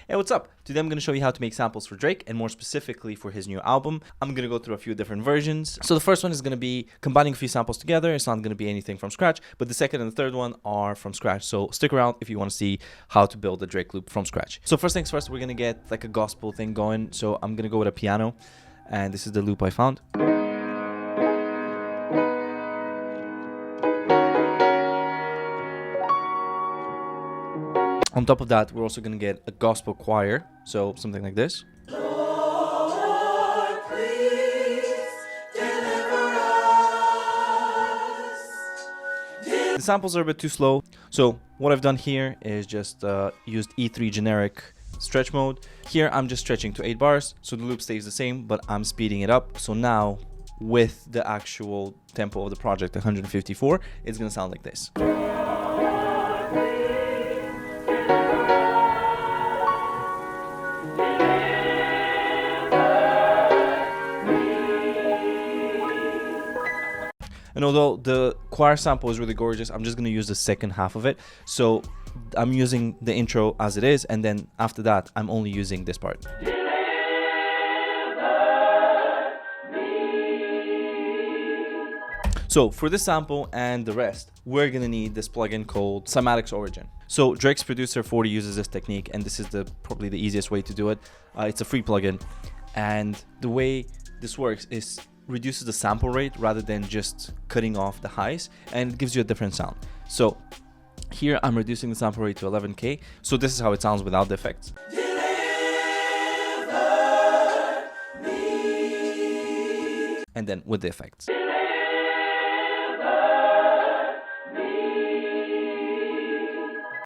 Hey, what's up? Today I'm going to show you how to make samples for Drake, and more specifically for his new album. I'm going to go through a few different versions. So the first one is going to be combining a few samples together. It's not going to be anything from scratch, but the second and the third one are from scratch. So stick around if you want to see how to build a Drake loop from scratch. So first things first, we're going to get like a gospel thing going. So I'm going to go with a piano, and this is the loop I found. On top of that, we're also going to get a gospel choir, so something like this. Lord, please deliver us. The samples are a bit too slow, so what I've done here is just used E3 generic stretch mode. Here I'm just stretching to 8 bars, so the loop stays the same, but I'm speeding it up. So now, with the actual tempo of the project, 154, it's going to sound like this. And although the choir sample is really gorgeous, I'm just going to use the second half of it. So I'm using the intro as it is, and then after that, I'm only using this part. So for this sample and the rest, we're going to need this plugin called Cymatic's Origin. So Drake's producer 40 uses this technique, and this is probably the easiest way to do it. It's a free plugin, and the way this works is reduces the sample rate rather than just cutting off the highs, and it gives you a different sound. So here I'm reducing the sample rate to 11K, so this is how it sounds without the effects. And then with the effects.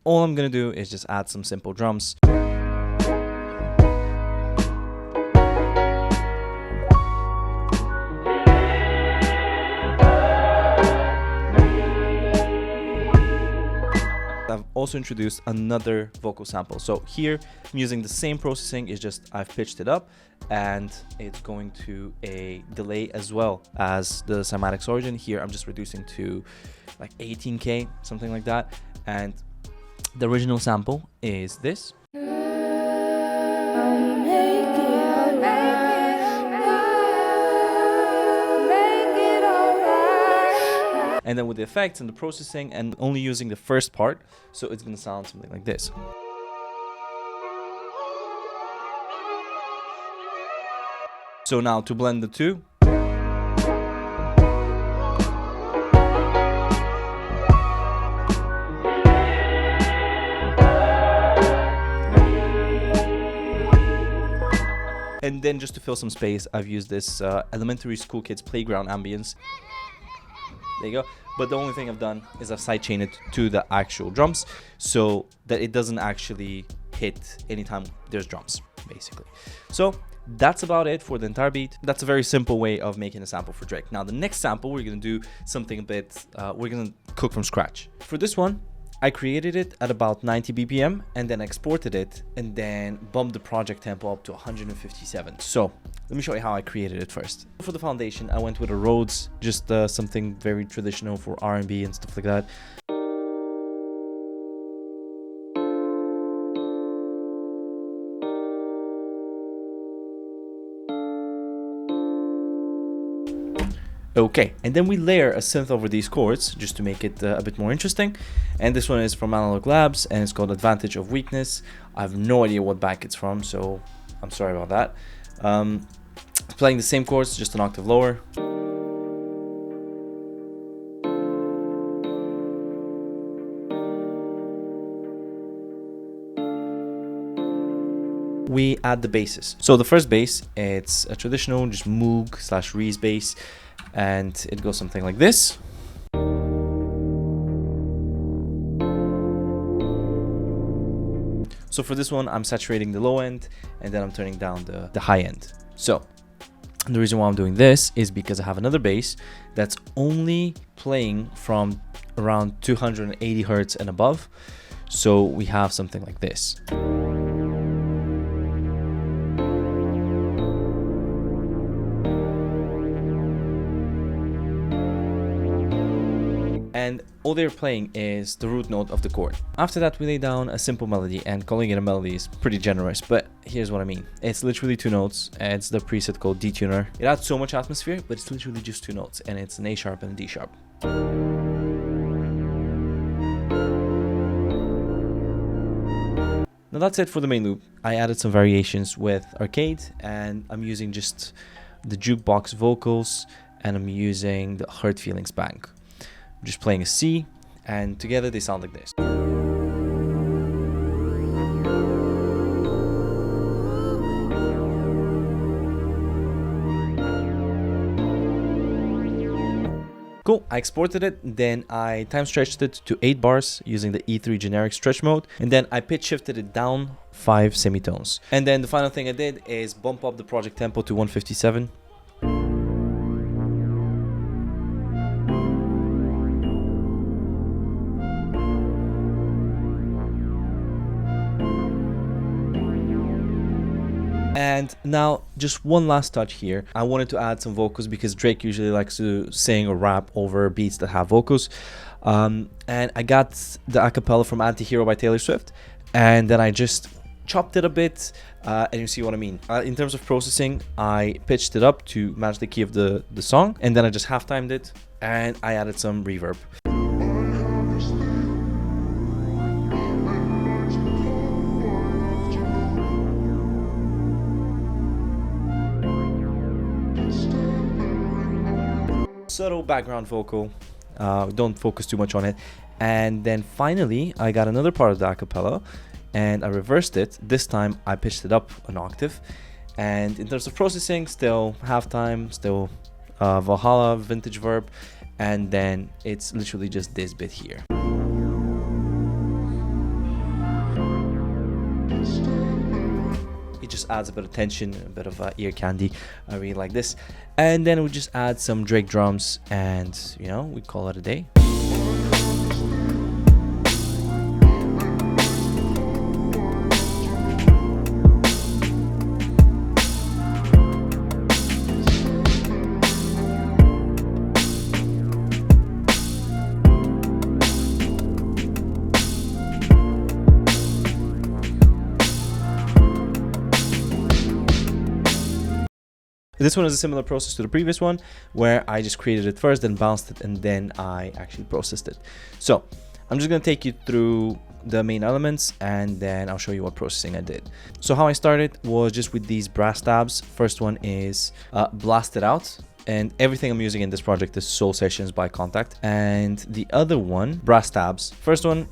All I'm gonna do is just add some simple drums. I've also introduced another vocal sample. So here I'm using the same processing, it's just I've pitched it up, and it's going to a delay as well as the Cymatic's Origin. Here I'm just reducing to like 18K, something like that. And the original sample is this. And then with the effects and the processing, and only using the first part, so it's gonna sound something like this. So now to blend the two. And then just to fill some space, I've used this elementary school kids playground ambience. There you go. But the only thing I've done is I've sidechained it to the actual drums so that it doesn't actually hit anytime there's drums, basically. So that's about it for the entire beat. That's a very simple way of making a sample for Drake. Now the next sample, we're going to do something a bit, we're going to cook from scratch. For this one, I created it at about 90 BPM and then exported it and then bumped the project tempo up to 157. So let me show you how I created it first. For the foundation, I went with a Rhodes, just something very traditional for R&B and stuff like that. Okay, and then we layer a synth over these chords just to make it a bit more interesting. And this one is from Melancholic Labs, and it's called Advantage of Weakness. I have no idea what back it's from, so I'm sorry about that. Playing the same chords, just an octave lower. We add the basses. So the first bass, it's a traditional just Moog/Reese bass, and it goes something like this. So for this one, I'm saturating the low end, and then I'm turning down the high end. So the reason why I'm doing this is because I have another bass that's only playing from around 280 hertz and above. So we have something like this. and all they're playing is the root note of the chord. After that, we lay down a simple melody, and calling it a melody is pretty generous, but here's what I mean. It's literally 2 notes, and it's the preset called D-Tuner. It adds so much atmosphere, but it's literally just 2 notes, and it's an A sharp and a D sharp. Now that's it for the main loop. I added some variations with arcade, and I'm using just the jukebox vocals, and I'm using the Hurt Feelings bank. I'm just playing a C, and together they sound like this. Cool, I exported it, then I time stretched it to 8 bars using the E3 generic stretch mode, and then I pitch shifted it down 5 semitones. And then the final thing I did is bump up the project tempo to 157. And now just one last touch here. I wanted to add some vocals because Drake usually likes to sing or rap over beats that have vocals. And I got the acapella from Anti-Hero by Taylor Swift, and then I just chopped it a bit, and you see what I mean. In terms of processing, I pitched it up to match the key of the song, and then I just half-timed it, and I added some reverb. Subtle background vocal, don't focus too much on it. And then finally I got another part of the acapella, and I reversed it. This time I pitched it up an octave, and in terms of processing, still halftime, still Valhalla vintage verb, and then it's literally just this bit here. It just adds a bit of tension, a bit of ear candy. I really like this. And then we just add some Drake drums, and you know, we call it a day. This one is a similar process to the previous one, where I just created it first, then bounced it, and then I actually processed it. So I'm just going to take you through the main elements, and then I'll show you what processing I did. So how I started was just with these brass tabs. First one is Blast It Out, and everything I'm using in this project is Soul Sessions by Contact. And the other one, brass tabs. First one,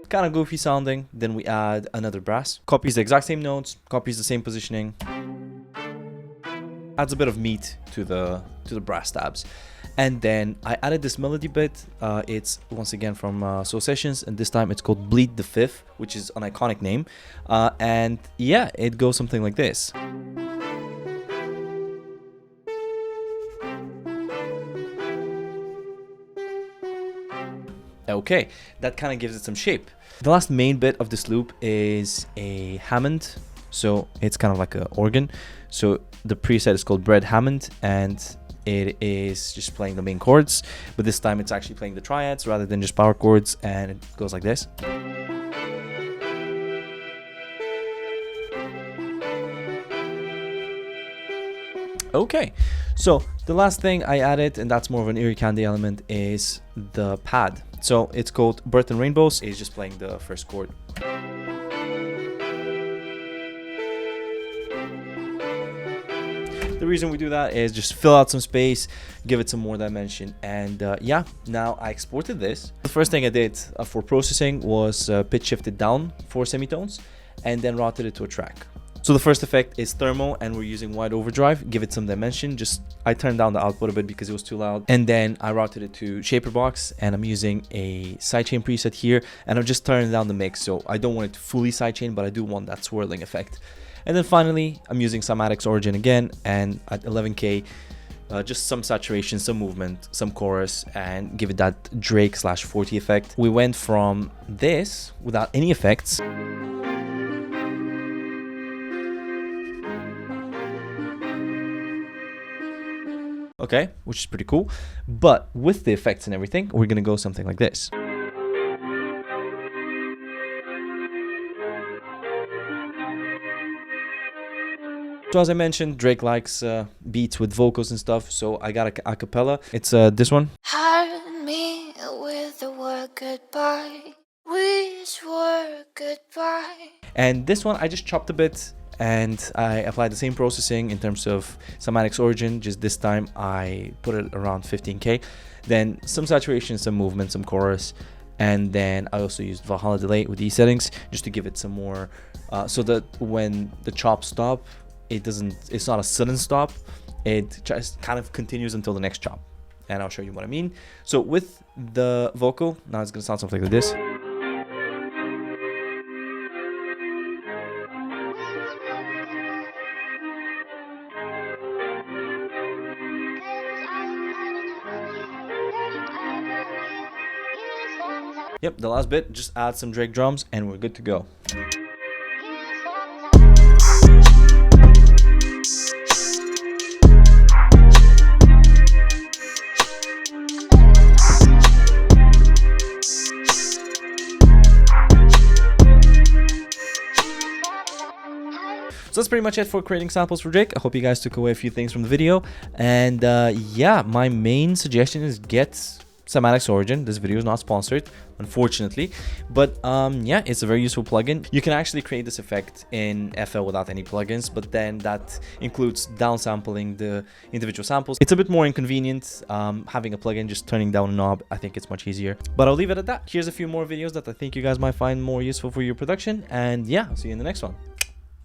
kind of goofy sounding. Then we add another brass, copies the exact same notes, copies the same positioning, adds a bit of meat to the brass tabs. And then I added this melody bit. It's once again from Soul Sessions, and this time it's called Bleed the Fifth, which is an iconic name. And yeah, it goes something like this. Okay, that kind of gives it some shape. The last main bit of this loop is a Hammond. So it's kind of like an organ. So the preset is called Bread Hammond, and it is just playing the main chords, but this time it's actually playing the triads rather than just power chords, and it goes like this. Okay, so the last thing I added, and that's more of an ear candy element, is the pad. So it's called Birth and Rainbows. It's just playing the first chord. The reason we do that is just fill out some space, give it some more dimension, and yeah, now I exported this. The first thing I did for processing was pitch shifted down 4 semitones and then routed it to a track. So the first effect is thermal, and we're using wide overdrive. Give it some dimension. I turned down the output a bit because it was too loud, and then I routed it to shaper box, and I'm using a sidechain preset here, and I'm just turning down the mix, so I don't want it to fully sidechain, but I do want that swirling effect. And then finally, I'm using Cymatics Origin again, and at 11K, just some saturation, some movement, some chorus, and give it that Drake/40 effect. We went from this without any effects okay, which is pretty cool. But with the effects and everything, we're gonna go something like this. So as I mentioned, Drake likes beats with vocals and stuff, so I got a cappella. It's this one. Hide me with the word goodbye. We swore goodbye. And this one I just chopped a bit and I applied the same processing in terms of Semantics Origin, just this time I put it around 15k. Then some saturation, some movement, some chorus, and then I also used Valhalla delay with these settings just to give it some more so that when the chops stop, it's not a sudden stop, it just kind of continues until the next chop. And I'll show you what I mean. So with the vocal, now it's gonna sound something like this. Yep, the last bit, just add some Drake drums and we're good to go. So that's pretty much it for creating samples for Drake. I hope you guys took away a few things from the video. And yeah, my main suggestion is get Semantics Origin. This video is not sponsored, unfortunately. But yeah, it's a very useful plugin. You can actually create this effect in FL without any plugins, but then that includes downsampling the individual samples. It's a bit more inconvenient having a plugin, just turning down a knob. I think it's much easier. But I'll leave it at that. Here's a few more videos that I think you guys might find more useful for your production. And yeah, I'll see you in the next one.